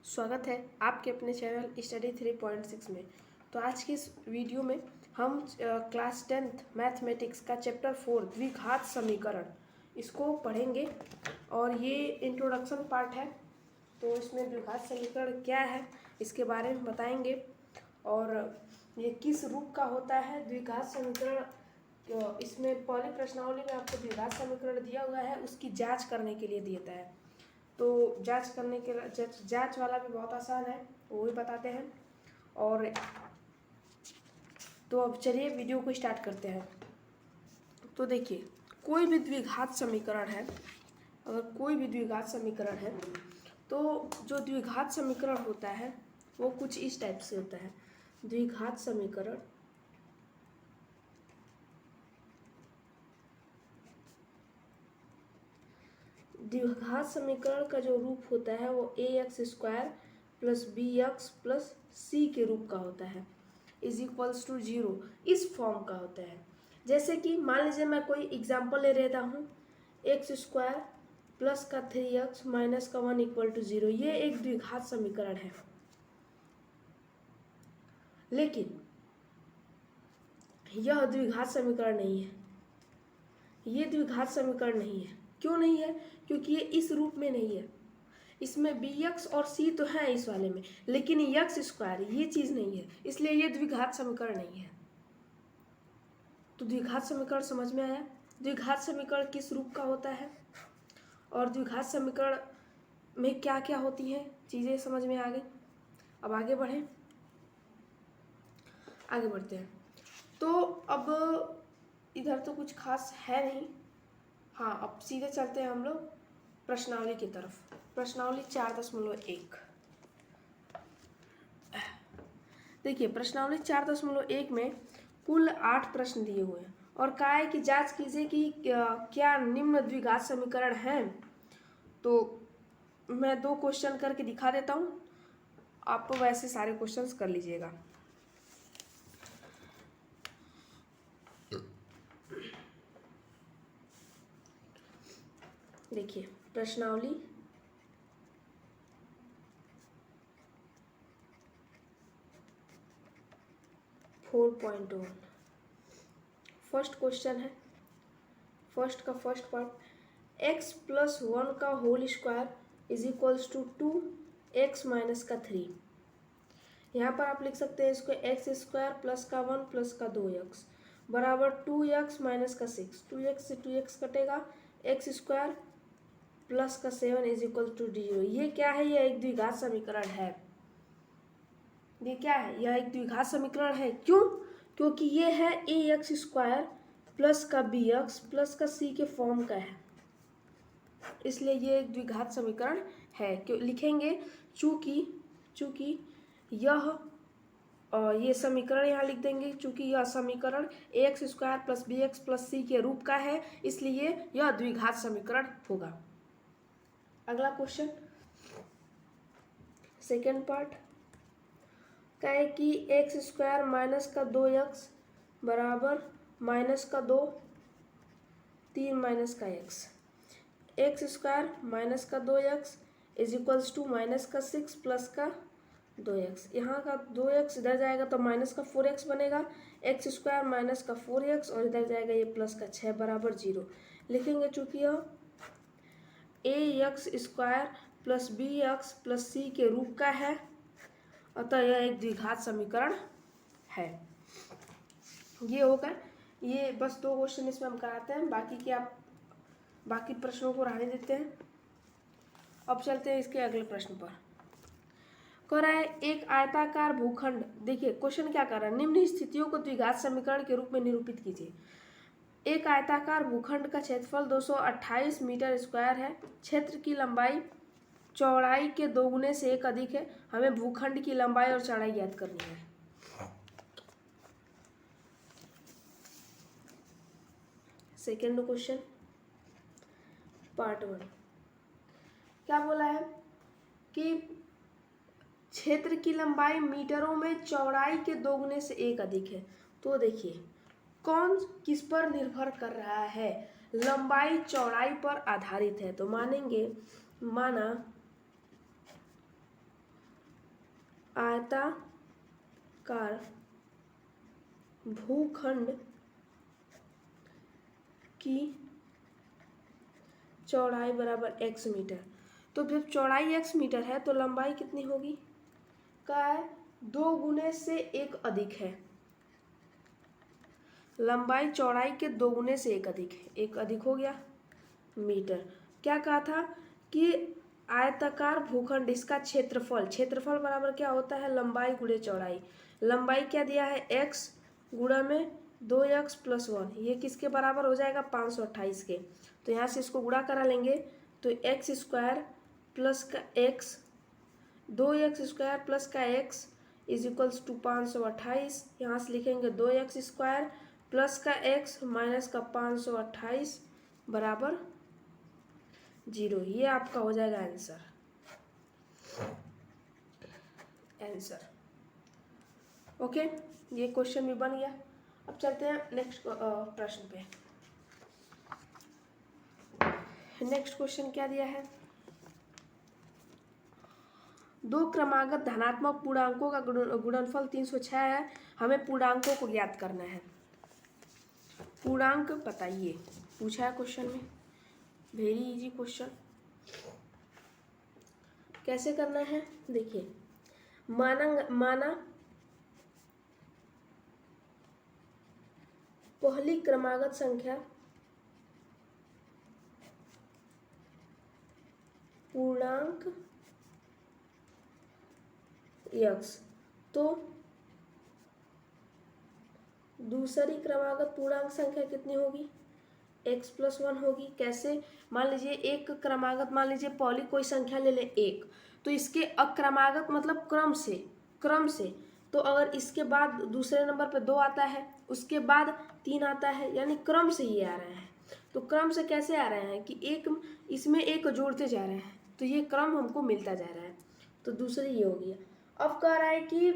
स्वागत है आपके अपने चैनल स्टडी 3.6 में। तो आज की इस वीडियो में हम क्लास 10th मैथमेटिक्स का चैप्टर 4 द्विघात समीकरण इसको पढ़ेंगे और ये इंट्रोडक्शन पार्ट है। तो इसमें द्विघात समीकरण क्या है इसके बारे में बताएंगे और ये किस रूप का होता है द्विघात समीकरण। इसमें पहली प्रश्नावली में आपको द्विघात समीकरण दिया हुआ है, उसकी जाँच करने के लिए देता है। तो जांच करने के जांच वाला भी बहुत आसान है, वो भी बताते हैं। और तो अब चलिए वीडियो को स्टार्ट करते हैं। तो देखिए, कोई भी द्विघात समीकरण है, अगर कोई भी द्विघात समीकरण है तो जो द्विघात समीकरण होता है वो कुछ इस टाइप से होता है। द्विघात समीकरण का जो रूप होता है वो ax² plus bx plus c के रूप का होता है, इज इक्वल्स टू 0, इस फॉर्म का होता है। जैसे कि मान लीजिए मैं कोई एग्जांपल ले लेता हूँ, x² प्लस का 3x माइनस का 1 इक्वल टू 0, ये एक द्विघात समीकरण है। लेकिन यह द्विघात समीकरण नहीं है, ये द्विघात समीकरण नहीं है। क्यों नहीं है? क्योंकि ये इस रूप में नहीं है। इसमें bx और c तो है इस वाले में, लेकिन x² ये चीज़ नहीं है, इसलिए ये द्विघात समीकरण नहीं है। तो द्विघात समीकरण समझ में आया? द्विघात समीकरण किस रूप का होता है और द्विघात समीकरण में क्या क्या होती हैं चीज़ें समझ में आ गई। अब आगे बढ़ें, आगे बढ़ते हैं। तो अब इधर तो कुछ खास है नहीं। हाँ, अब सीधे चलते हैं हम लोग प्रश्नावली की तरफ। प्रश्नावली 4.1। देखिए, प्रश्नावली 4.1 में कुल 8 प्रश्न दिए हुए हैं और कहा है कि जांच कीजिए कि क्या निम्न द्विघात समीकरण हैं। तो मैं 2 क्वेश्चन करके दिखा देता हूँ, आप वैसे सारे क्वेश्चंस कर लीजिएगा। देखिए, प्रश्नावली 4.1 फर्स्ट क्वेश्चन है। फर्स्ट का फर्स्ट पार्ट, x प्लस 1 का whole square is equals to 2x minus का 3। यहाँ पर आप लिख सकते हैं इसको x² प्लस का 1 प्लस का 2x बराबर 2x माइनस का 6। 2x से 2x कटेगा, x² प्लस का 7 इज इक्वल टू 0। ये क्या है? यह एक द्विघात समीकरण है। ये क्या है? यह एक द्विघात समीकरण है। क्यों? क्योंकि ये है ax² प्लस का bx प्लस का c के फॉर्म का है, इसलिए ये एक द्विघात समीकरण है। क्यों लिखेंगे? चूँकि यह ये समीकरण यहाँ लिख देंगे, चूँकि यह समीकरण ax² plus bx plus c के रूप का है, इसलिए यह द्विघात समीकरण होगा। अगला क्वेश्चन, सेकेंड पार्ट का है कि x² माइनस का 2x बराबर माइनस का 2 3 माइनस का x² माइनस का 2x is equals to minus का 6 प्लस का 2x। यहाँ का 2x इधर जाएगा तो माइनस का 4x बनेगा, x² माइनस का 4x और इधर जाएगा ये प्लस का 6 बराबर 0। लिखेंगे चूँकि यह ax² plus bx plus c के रूप का है, अतः यह एक द्विघात समीकरण है। ये होगा। ये बस 2 क्वेश्चन इसमें हम कराते हैं, बाकी प्रश्नों को रहने देते हैं। अब चलते हैं इसके अगले प्रश्न पर। कह रहा है एक आयताकार भूखंड, देखिए क्वेश्चन क्या कर रहा है, निम्न स्थितियों को द्विघात समीकरण के रूप में निरूपित कीजिए। एक आयताकार भूखंड का क्षेत्रफल 228 मीटर स्क्वायर है, क्षेत्र की लंबाई चौड़ाई के 2 गुने से 1 अधिक है। हमें भूखंड की लंबाई और चौड़ाई ज्ञात करनी है। सेकेंड क्वेश्चन पार्ट 1 क्या बोला है कि क्षेत्र की लंबाई मीटरों में चौड़ाई के 2 गुने से 1 अधिक है। तो देखिए कौन किस पर निर्भर कर रहा है? लंबाई चौड़ाई पर आधारित है। तो माना आयताकार भूखंड की चौड़ाई बराबर x मीटर। तो जब चौड़ाई x मीटर है तो लंबाई कितनी होगी? का है 2 गुने से 1 अधिक है। लंबाई चौड़ाई के 2 गुने से 1 अधिक है। 1 अधिक हो गया मीटर। क्या कहा था कि आयताकार भूखंड इसका क्षेत्रफल बराबर क्या होता है? लंबाई गुणे चौड़ाई। लंबाई क्या दिया है? x गुणा में 2x + 1। ये किसके बराबर हो जाएगा? 528 के। तो यहाँ से इसको गुणा करा लेंगे तो x² प्लस का x 2x² प्लस का x = 528। यहाँ से लिखेंगे 2x² प्लस का x माइनस का 528 बराबर 0। ये आपका हो जाएगा आंसर। ओके, ये क्वेश्चन भी बन गया। अब चलते हैं नेक्स्ट प्रश्न पे। नेक्स्ट क्वेश्चन क्या दिया है? 2 क्रमागत धनात्मक पूर्णांकों का गुणनफल 306 है। हमें पूर्णांकों को ज्ञात करना है। पूर्णांक बताइए, पूछा है क्वेश्चन में। Very easy question. कैसे करना है? देखिए, माना पहली क्रमागत संख्या पूर्णांक x, तो दूसरी क्रमागत पूर्णांक संख्या कितनी होगी? x + 1 होगी। कैसे? मान लीजिए एक क्रमागत, मान लीजिए पहली कोई संख्या ले ले 1, तो इसके अक्रमागत मतलब क्रम से तो अगर इसके बाद दूसरे नंबर पे 2 आता है, उसके बाद 3 आता है, यानी क्रम से ये आ रहे हैं। तो क्रम से कैसे आ रहे हैं कि एक इसमें एक जोड़ते जा रहे हैं, तो ये क्रम हमको मिलता जा रहा है। तो दूसरी ये हो गया। अब कह रहा है कि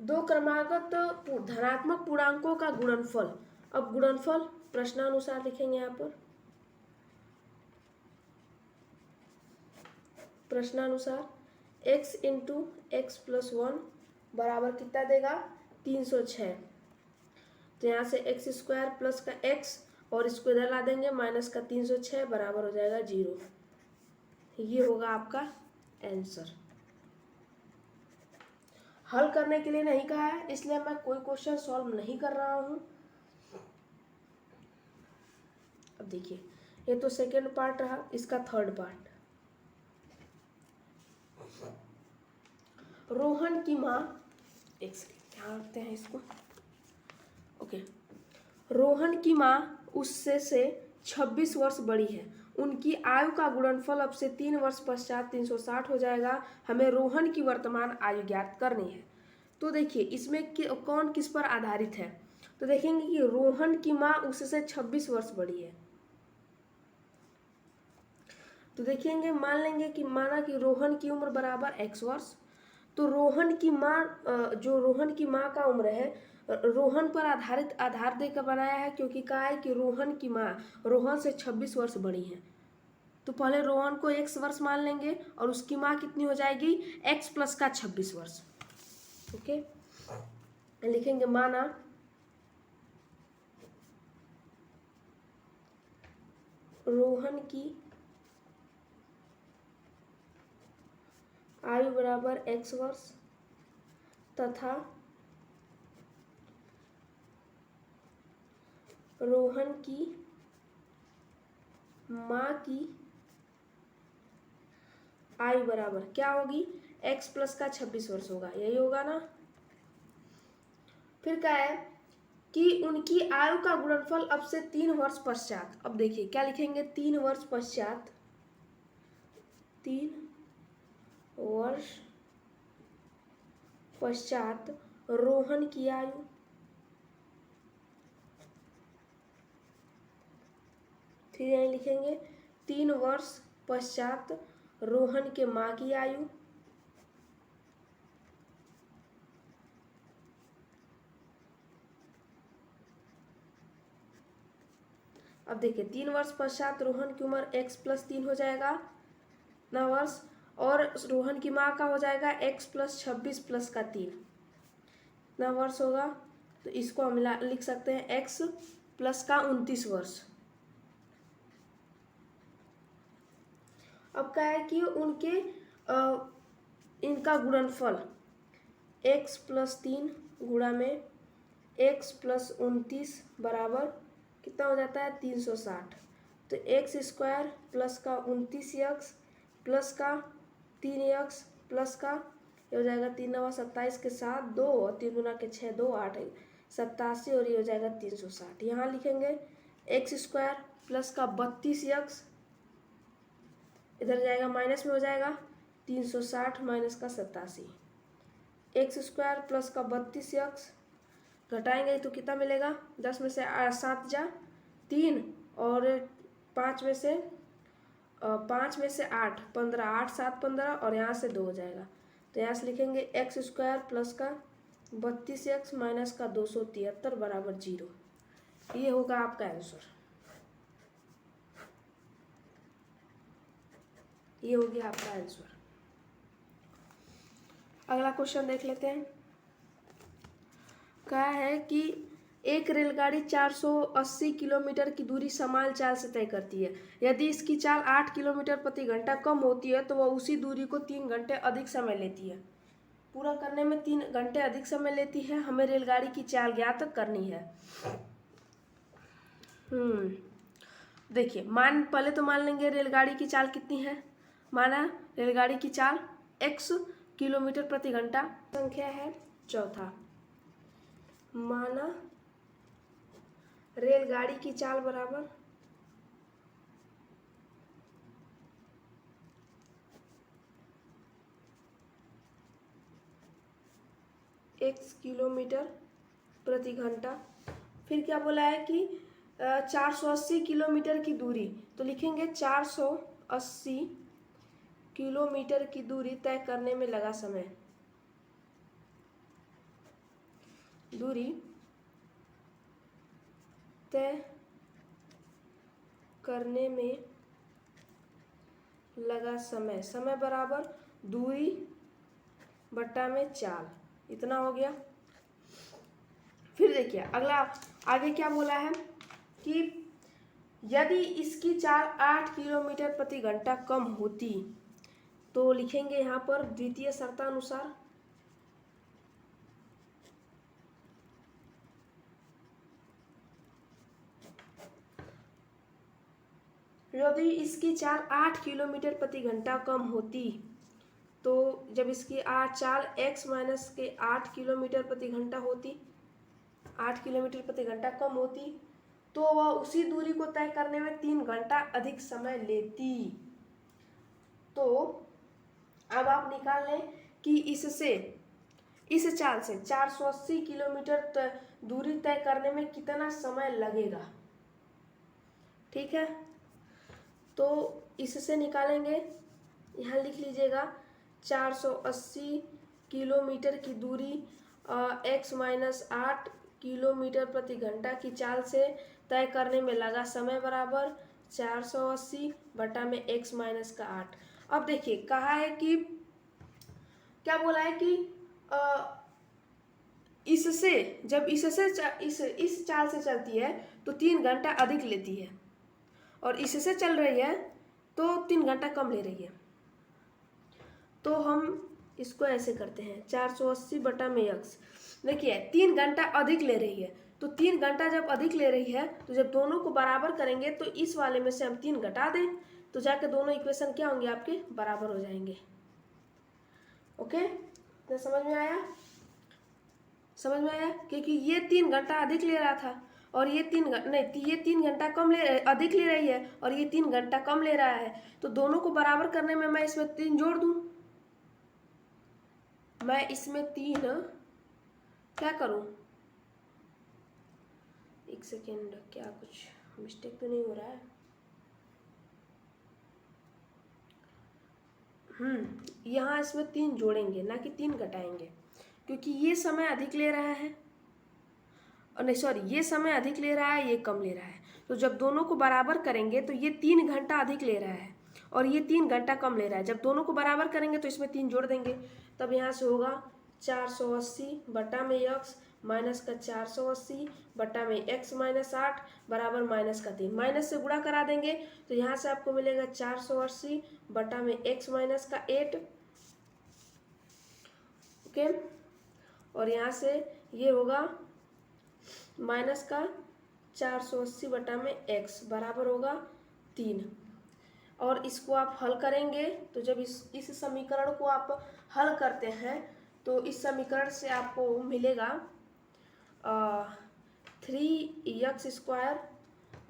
2 क्रमागत धनात्मक पूर्णांकों का गुणनफल। अब गुणनफल प्रश्नानुसार लिखेंगे यहाँ पर। प्रश्नानुसार x × x + 1 बराबर कितना देगा? 306। तो यहाँ से x² प्लस का x और इसको इधर ला देंगे माइनस का 306 बराबर हो जाएगा 0। ये होगा आपका आंसर। हल करने के लिए नहीं कहा है, इसलिए मैं कोई क्वेश्चन सॉल्व नहीं कर रहा हूँ। अब देखिए, ये तो सेकेंड पार्ट रहा, इसका थर्ड पार्ट। रोहन की माँ, एक सेकेंड ध्यान रखते हैं इसको। ओके, रोहन की माँ उससे 26 वर्ष बड़ी है। उनकी आयु का गुणनफल अब से 3 वर्ष पश्चात 360 हो जाएगा। हमें रोहन की वर्तमान आयु ज्ञात करनी है। तो देखिए, इसमें कौन किस पर आधारित है? तो देखेंगे कि रोहन की माँ उससे 26 वर्ष बड़ी है। तो देखेंगे, मान लेंगे कि माना कि रोहन की उम्र बराबर x वर्ष। तो रोहन की माँ, जो रोहन की माँ का उम्र है, रोहन पर आधार देकर बनाया है, क्योंकि कहा है कि रोहन की माँ रोहन से 26 वर्ष बड़ी है। तो पहले रोहन को x वर्ष मान लेंगे और उसकी माँ कितनी हो जाएगी? x प्लस का 26 वर्ष। ओके, लिखेंगे माना रोहन की आयु बराबर x वर्ष तथा रोहन की माँ की आयु बराबर क्या होगी? x प्लस का 26 वर्ष होगा। यही होगा ना। फिर क्या है कि उनकी आयु का गुणनफल अब से 3 वर्ष पश्चात। अब देखिए क्या लिखेंगे? 3 वर्ष पश्चात, 3 वर्ष पश्चात रोहन की आयु, फिर यहीं लिखेंगे 3 वर्ष पश्चात रोहन के माँ की आयु, अब देखिए 3 वर्ष पश्चात रोहन की उम्र x + 3 हो जाएगा ना वर्ष, और रोहन की माँ का हो जाएगा x + 26 + का 3, कितना वर्ष होगा? तो इसको हम लिख सकते हैं x + का 29 वर्ष। अब क्या है कि उनके इनका गुणनफल x + 3 गुणा में x + 29 बराबर कितना हो जाता है? 360। तो x² + का 29x + का 3x + का ये हो जाएगा 3 9 27 के साथ 2 और 3 गुना के 6 2 8 87 और ये हो जाएगा 360। यहाँ लिखेंगे x² + का 32x, इधर जाएगा माइनस में हो जाएगा 360 - का 87, x² + का 32x घटाएंगे तो कितना मिलेगा? 10 में से 7 जा 3 और 5 में से 8 15 8 7 15 और यहाँ से 2 हो जाएगा। तो यहाँ से लिखेंगे x² + का 32x - का 273 बराबर 0। ये होगा आपका आंसर। ये हो गया आपका आंसर। अगला क्वेश्चन देख लेते हैं। क्या है कि एक रेलगाड़ी 480 किलोमीटर की दूरी समान चाल से तय करती है। यदि इसकी चाल 8 किलोमीटर प्रति घंटा कम होती है तो वह उसी दूरी को 3 घंटे अधिक समय लेती है। पूरा करने में 3 घंटे अधिक समय लेती है। हमें रेलगाड़ी की चाल ज्ञात करनी है। देखिए पहले तो मान लेंगे रेलगाड़ी की चाल कितनी है। माना रेलगाड़ी की चाल x किलोमीटर प्रति घंटा, संख्या है चौथा। माना रेलगाड़ी की चाल बराबर x किलोमीटर प्रति घंटा। फिर क्या बोला है कि 480 किलोमीटर की दूरी, तो लिखेंगे 480 किलोमीटर की दूरी तय करने में लगा समय। दूरी तय करने में लगा समय, समय बराबर दूरी बट्टा में चाल, इतना हो गया। फिर देखिए अगला आगे क्या बोला है कि यदि इसकी चाल 8 किलोमीटर प्रति घंटा कम होती तो लिखेंगे यहाँ पर द्वितीय शर्तानुसार यदि इसकी चाल 8 किलोमीटर प्रति घंटा कम होती तो जब इसकी चाल x - के 8 किलोमीटर प्रति घंटा होती, 8 किलोमीटर प्रति घंटा कम होती तो वह उसी दूरी को तय करने में 3 घंटा अधिक समय लेती। तो अब आप निकाल लें कि इस चाल से 480 किलोमीटर दूरी तय करने में कितना समय लगेगा। ठीक है, तो इससे निकालेंगे। यहाँ लिख लीजिएगा 480 किलोमीटर की दूरी x - 8 किलोमीटर प्रति घंटा की चाल से तय करने में लगा समय बराबर 480 बटा में x - का 8। अब देखिए कहा है कि क्या बोला है कि इससे जब इस चाल से चलती है तो 3 घंटा अधिक लेती है और इससे चल रही है तो 3 घंटा कम ले रही है। तो हम इसको ऐसे करते हैं 480 बटा में x। देखिए 3 घंटा अधिक ले रही है, तो 3 घंटा जब अधिक ले रही है तो जब दोनों को बराबर करेंगे तो इस वाले में से हम 3 घटा दें तो जाके दोनों इक्वेशन क्या होंगे आपके बराबर हो जाएंगे। ओके, तो समझ में आया? समझ में आया? क्योंकि ये 3 घंटा अधिक ले रहा था और ये 3 घंटा अधिक ले रही है और ये 3 घंटा कम ले रहा है, तो दोनों को बराबर करने में मैं इसमें 3 जोड़ दूं। मैं इसमें 3 क्या करूं? एक सेकेंड, क्या कुछ मिस्टेक तो नहीं हो रहा है? यहाँ इसमें 3 जोड़ेंगे ना कि 3 घटाएंगे, क्योंकि ये समय अधिक ले रहा है और नहीं सॉरी ये समय अधिक ले रहा है, ये कम ले रहा है। तो जब दोनों को बराबर करेंगे तो ये 3 घंटा अधिक ले रहा है और ये 3 घंटा कम ले रहा है। जब दोनों को बराबर करेंगे तो इसमें 3 जोड़ देंगे, तब यहाँ से होगा 480 बटा में x माइनस का 480 बटा में x माइनस 8 बराबर माइनस का 3। माइनस से गुणा करा देंगे तो यहाँ से आपको मिलेगा 480 बटा में x माइनस का 8, ओके। और यहाँ से ये होगा माइनस का 480 बटा में x बराबर होगा 3। और इसको आप हल करेंगे तो जब इस समीकरण को आप हल करते हैं तो इस समीकरण से आपको मिलेगा 3x²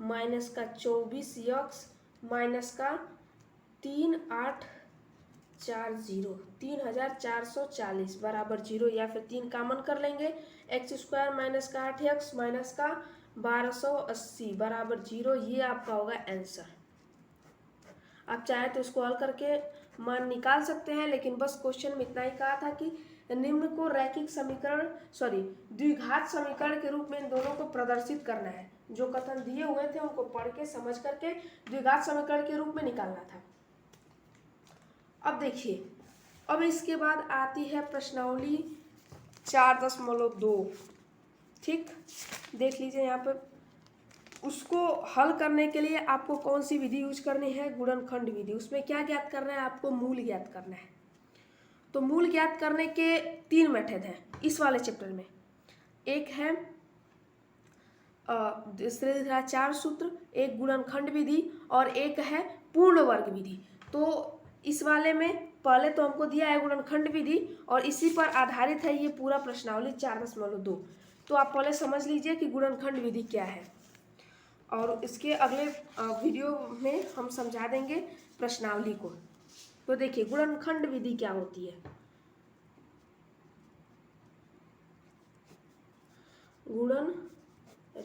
माइनस का 24x माइनस का 3440 बराबर 0, या फिर 3 कामन कर लेंगे, x² माइनस का 8x माइनस का 1280 बराबर 0। ये आपका होगा आंसर। आप चाहे तो इसको हल करके मान निकाल सकते हैं, लेकिन बस क्वेश्चन में इतना ही कहा था कि निम्न को रैखिक समीकरण द्विघात समीकरण के रूप में इन दोनों को प्रदर्शित करना है। जो कथन दिए हुए थे उनको पढ़ के समझ करके द्विघात समीकरण के रूप में निकालना था। अब देखिए, अब इसके बाद आती है प्रश्नावली 4.2। ठीक, देख लीजिए यहाँ पर। उसको हल करने के लिए आपको कौन सी विधि यूज करनी है? गुणनखंड विधि। उसमें क्या ज्ञात करना है? आपको मूल ज्ञात करना है। तो मूल ज्ञात करने के 3 मेथड हैं इस वाले चैप्टर में। एक है श्रेणीधारा सूत्र, एक गुणनखंड विधि और एक है पूर्ण वर्ग विधि। तो इस वाले में पहले तो हमको दिया है गुणनखंड विधि और इसी पर आधारित है ये पूरा प्रश्नावली 4.2। तो आप पहले समझ लीजिए कि गुणनखंड विधि क्या है, और इसके अगले वीडियो में हम समझा देंगे प्रश्नावली को। तो देखिए गुणनखंड विधि क्या होती है।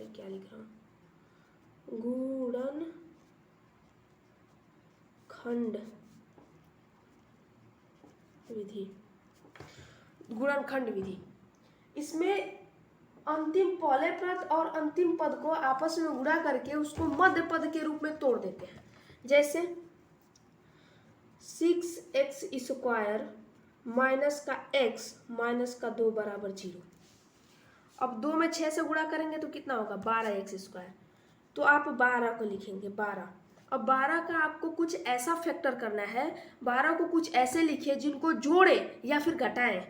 क्या लिख रहा हूँ? गुणनखंड विधि। गुणनखंड विधि, इसमें अंतिम पहले पद और अंतिम पद को आपस में गुणा करके उसको मध्य पद के रूप में तोड़ देते हैं। जैसे 6x² माइनस का x माइनस का 2 बराबर 0। अब 2 में 6 से गुणा करेंगे तो कितना होगा? 12x²। तो आप 12 को लिखेंगे 12। अब 12 का आपको कुछ ऐसा फैक्टर करना है, 12 को कुछ ऐसे लिखिए जिनको जोड़े या फिर घटाएं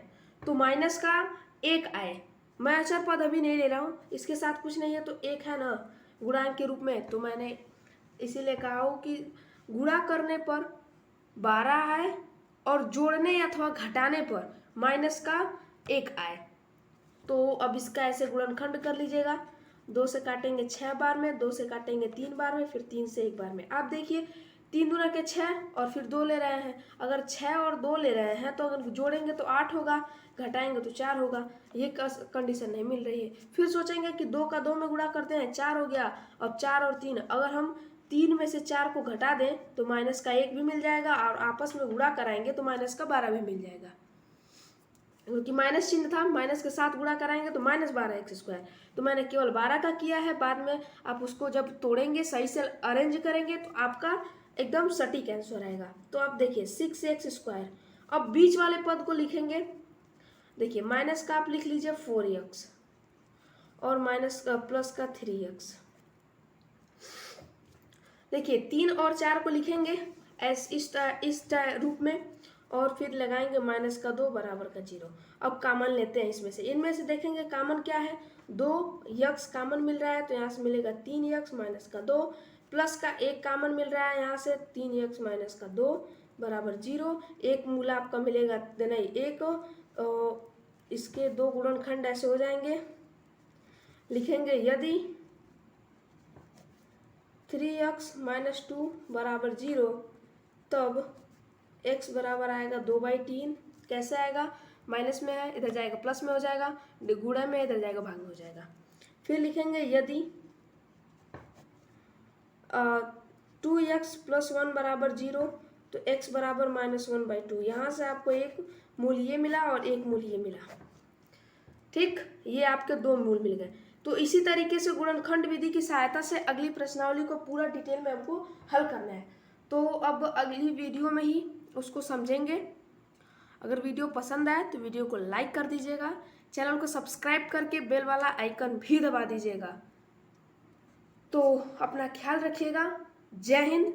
तो माइनस का 1 आए। मैं अचर पद अभी नहीं ले रहा हूँ, इसके साथ कुछ नहीं है तो 1 है ना गुणांक के रूप में, तो मैंने इसीलिए कहा हो कि गुणा करने पर 12 आए और जोड़ने अथवा घटाने पर माइनस का 1 आए। तो अब इसका ऐसे गुणनखंड कर लीजिएगा। 2 से काटेंगे 6 बार में, 2 से काटेंगे 3 बार में, फिर 3 से 1 बार में। आप देखिए 3 दूना के 6 और फिर 2 ले रहे हैं। अगर 6 और 2 ले रहे हैं तो अगर जोड़ेंगे तो 8 होगा, घटाएंगे तो 4 होगा। ये कंडीशन नहीं मिल रही है। फिर सोचेंगे कि 2 का 2 में गुणा करते हैं, 4 हो गया। अब 4 और 3, अगर हम 3 में से 4 को घटा दें तो माइनस का 1 भी मिल जाएगा, और आपस में गुणा कराएंगे तो माइनस का 12 भी मिल जाएगा, क्योंकि माइनस चिन्ह था। माइनस के साथ गुणा कराएंगे तो -12x²। तो मैंने केवल 12 का किया है। बाद में आप उसको जब तोड़ेंगे, सही से अरेंज करेंगे तो आपका एकदम सटीक आंसर आएगा। तो आप देखिए 6x²। अब बीच वाले पद को लिखेंगे। देखिए माइनस का आप लिख लीजिए 4x और माइनस का प्लस का 3x। देखिए 3 और 4 को लिखेंगे इस रूप में, और फिर लगाएंगे माइनस का 2 बराबर का 0। अब कामन लेते हैं इसमें से। इनमें से देखेंगे कामन क्या है? 2x कामन मिल रहा है, तो यहाँ से मिलेगा 3x माइनस का 2, प्लस का 1 कामन मिल रहा है यहाँ से, 3x माइनस का 2 बराबर 0। एक मूल आपका मिलेगा नहीं 1। इसके 2 गुणनखंड ऐसे हो जाएंगे। लिखेंगे यदि 3x माइनस 2 बराबर 0 तब x बराबर आएगा 2/3। कैसे आएगा? माइनस में है, इधर जाएगा प्लस में हो जाएगा, गुणा में इधर जाएगा भाग में हो जाएगा। फिर लिखेंगे यदि 2x + 1 बराबर 0 तो x बराबर -1/2। यहाँ से आपको एक मूल ये मिला और एक मूल ये मिला। ठीक, ये आपके 2 मूल मिल गए। तो इसी तरीके से गुणनखंड विधि की सहायता से अगली प्रश्नावली को पूरा डिटेल में हमको हल करना है। तो अब अगली वीडियो में ही उसको समझेंगे। अगर वीडियो पसंद आए तो वीडियो को लाइक कर दीजिएगा, चैनल को सब्सक्राइब करके बेल वाला आइकन भी दबा दीजिएगा। तो अपना ख्याल रखिएगा। जय हिंद,